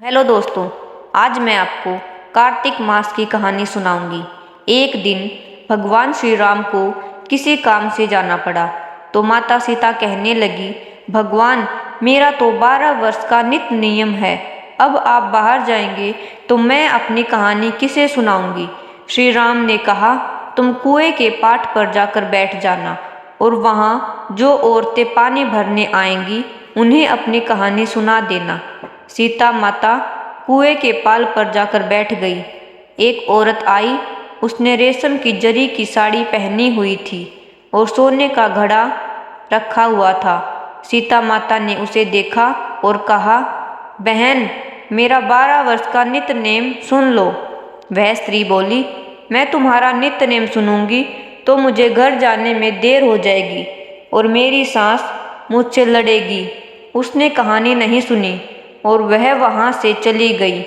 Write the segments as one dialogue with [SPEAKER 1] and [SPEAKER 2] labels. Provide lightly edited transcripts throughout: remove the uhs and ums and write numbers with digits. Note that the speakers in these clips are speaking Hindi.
[SPEAKER 1] हेलो दोस्तों, आज मैं आपको कार्तिक मास की कहानी सुनाऊंगी। एक दिन भगवान श्री राम को किसी काम से जाना पड़ा तो माता सीता कहने लगी, भगवान मेरा तो 12 वर्ष का नित्य नियम है, अब आप बाहर जाएंगे तो मैं अपनी कहानी किसे सुनाऊंगी। श्री राम ने कहा, तुम कुएं के पाट पर जाकर बैठ जाना और वहाँ जो औरतें पानी भरने आएंगी उन्हें अपनी कहानी सुना देना। सीता माता कुएं के पाल पर जाकर बैठ गई। एक औरत आई, उसने रेशम की जरी की साड़ी पहनी हुई थी और सोने का घड़ा रखा हुआ था। सीता माता ने उसे देखा और कहा, बहन मेरा 12 वर्ष का नित्य नेम सुन लो। वह स्त्री बोली, मैं तुम्हारा नित्य नेम सुनूंगी तो मुझे घर जाने में देर हो जाएगी और मेरी सास मुझसे लड़ेगी। उसने कहानी नहीं सुनी और वह वहाँ से चली गई।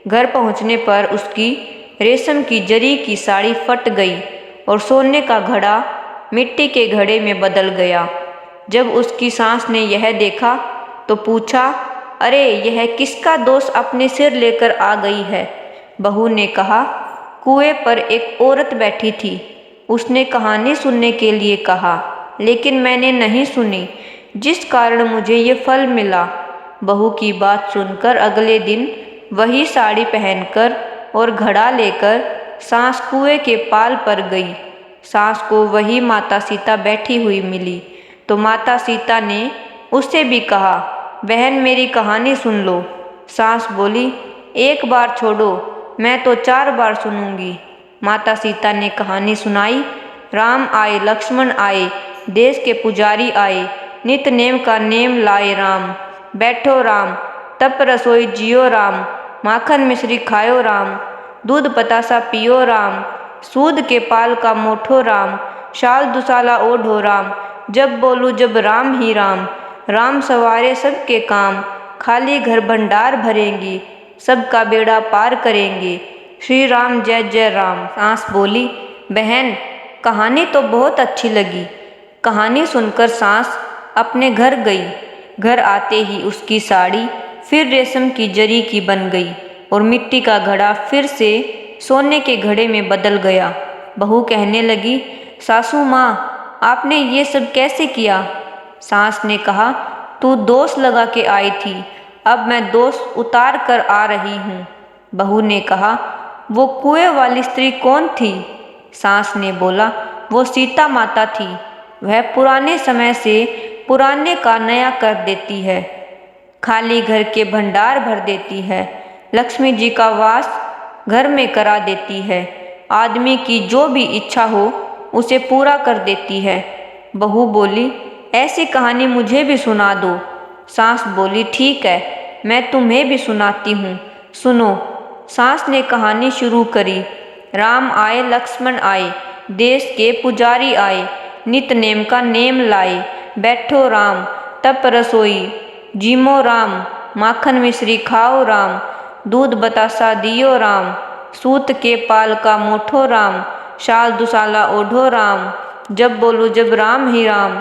[SPEAKER 1] घर पहुँचने पर उसकी रेशम की जरी की साड़ी फट गई और सोने का घड़ा मिट्टी के घड़े में बदल गया। जब उसकी सास ने यह देखा तो पूछा, अरे यह किसका दोष अपने सिर लेकर आ गई है। बहू ने कहा, कुएं पर एक औरत बैठी थी, उसने कहानी सुनने के लिए कहा लेकिन मैंने नहीं सुनी, जिस कारण मुझे ये फल मिला। बहू की बात सुनकर अगले दिन वही साड़ी पहनकर और घड़ा लेकर सास कुएं के पाल पर गई। सास को वही माता सीता बैठी हुई मिली तो माता सीता ने उससे भी कहा, बहन मेरी कहानी सुन लो। सास बोली, एक बार छोड़ो, मैं तो 4 बार सुनूंगी। माता सीता ने कहानी सुनाई। राम आए लक्ष्मण आए, देश के पुजारी आए, नित नेम का नेम लाए राम। बैठो राम, तप रसोई जियो राम, माखन मिश्री खायो राम, दूध बतासा पियो राम, सूद के पाल का मोठो राम, शाल दुसाला ओढ़ो राम, जब बोलूँ जब राम ही राम। राम सवारे सबके काम, खाली घर भंडार भरेंगी, सबका बेड़ा पार करेंगे, श्री राम जय जय राम। सास बोली, बहन कहानी तो बहुत अच्छी लगी। कहानी सुनकर सास अपने घर गई। घर आते ही उसकी साड़ी फिर रेशम की जरी की बन गई और मिट्टी का घड़ा फिर से सोने के घड़े में बदल गया। बहू कहने लगी, सासू माँ आपने ये सब कैसे किया। सास ने कहा, तू दोष लगा के आई थी, अब मैं दोष उतार कर आ रही हूँ। बहू ने कहा, वो कुएं वाली स्त्री कौन थी। सास ने बोला, वो सीता माता थी, वह पुराने समय से पुराने का नया कर देती है, खाली घर के भंडार भर देती है, लक्ष्मी जी का वास घर में करा देती है, आदमी की जो भी इच्छा हो उसे पूरा कर देती है। बहू बोली, ऐसी कहानी मुझे भी सुना दो। सास बोली, ठीक है, मैं तुम्हें भी सुनाती हूँ, सुनो। सास ने कहानी शुरू करी। राम आए लक्ष्मण आए, देश के पुजारी आए, नित नेम का नेम लाए, बैठो राम, तप रसोई जीमो राम, माखन मिश्री खाओ राम, दूध बतासा दियो राम, सूत के पाल का मोठो राम, शाल दुसाला ओढ़ो राम, जब बोलूँ जब राम ही राम।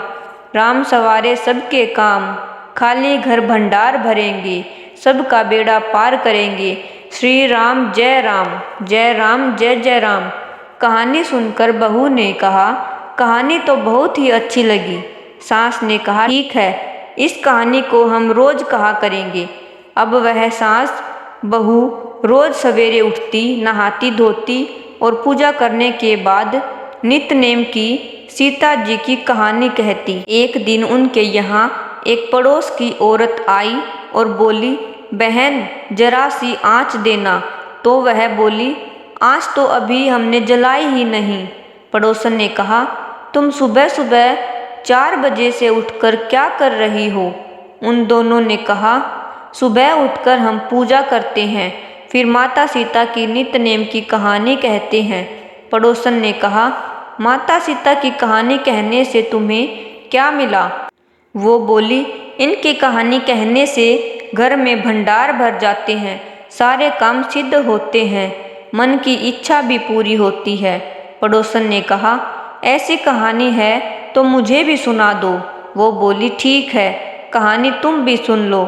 [SPEAKER 1] राम सवारे सबके काम, खाली घर भंडार भरेंगे, सबका बेड़ा पार करेंगे, श्री राम जय राम, जय राम जय जय राम। कहानी सुनकर बहू ने कहा, कहानी तो बहुत ही अच्छी लगी। सास ने कहा, ठीक है, इस कहानी को हम रोज कहा करेंगे। अब वह सास बहू रोज सवेरे उठती, नहाती धोती और पूजा करने के बाद नित्य नेम की सीता जी की कहानी कहती। एक दिन उनके यहाँ एक पड़ोस की औरत आई और बोली, बहन जरा सी आँच देना। तो वह बोली, आँच तो अभी हमने जलाई ही नहीं। पड़ोसन ने कहा, तुम सुबह सुबह 4 बजे से उठकर क्या कर रही हो। उन दोनों ने कहा, सुबह उठकर हम पूजा करते हैं, फिर माता सीता की नित्य नेम की कहानी कहते हैं। पड़ोसन ने कहा, माता सीता की कहानी कहने से तुम्हें क्या मिला। वो बोली, इनकी कहानी कहने से घर में भंडार भर जाते हैं, सारे काम सिद्ध होते हैं, मन की इच्छा भी पूरी होती है। पड़ोसन ने कहा, ऐसी कहानी है तो मुझे भी सुना दो। वो बोली, ठीक है, कहानी तुम भी सुन लो।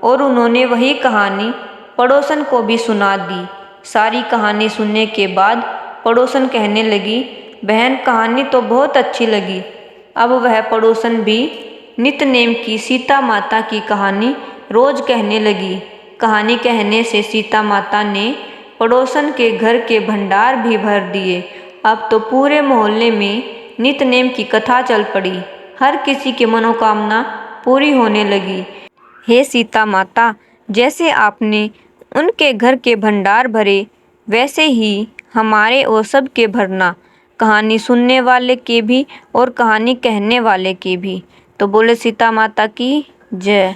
[SPEAKER 1] और उन्होंने वही कहानी पड़ोसन को भी सुना दी। सारी कहानी सुनने के बाद पड़ोसन कहने लगी, बहन कहानी तो बहुत अच्छी लगी। अब वह पड़ोसन भी नितनेम की सीता माता की कहानी रोज कहने लगी। कहानी कहने से सीता माता ने पड़ोसन के घर के भंडार भी भर दिए। अब तो पूरे मोहल्ले में नितनेम की कथा चल पड़ी। हर किसी की मनोकामना पूरी होने लगी। हे सीता माता, जैसे आपने उनके घर के भंडार भरे, वैसे ही हमारे और सब के भरना, कहानी सुनने वाले के भी और कहानी कहने वाले के भी। तो बोले सीता माता की जय।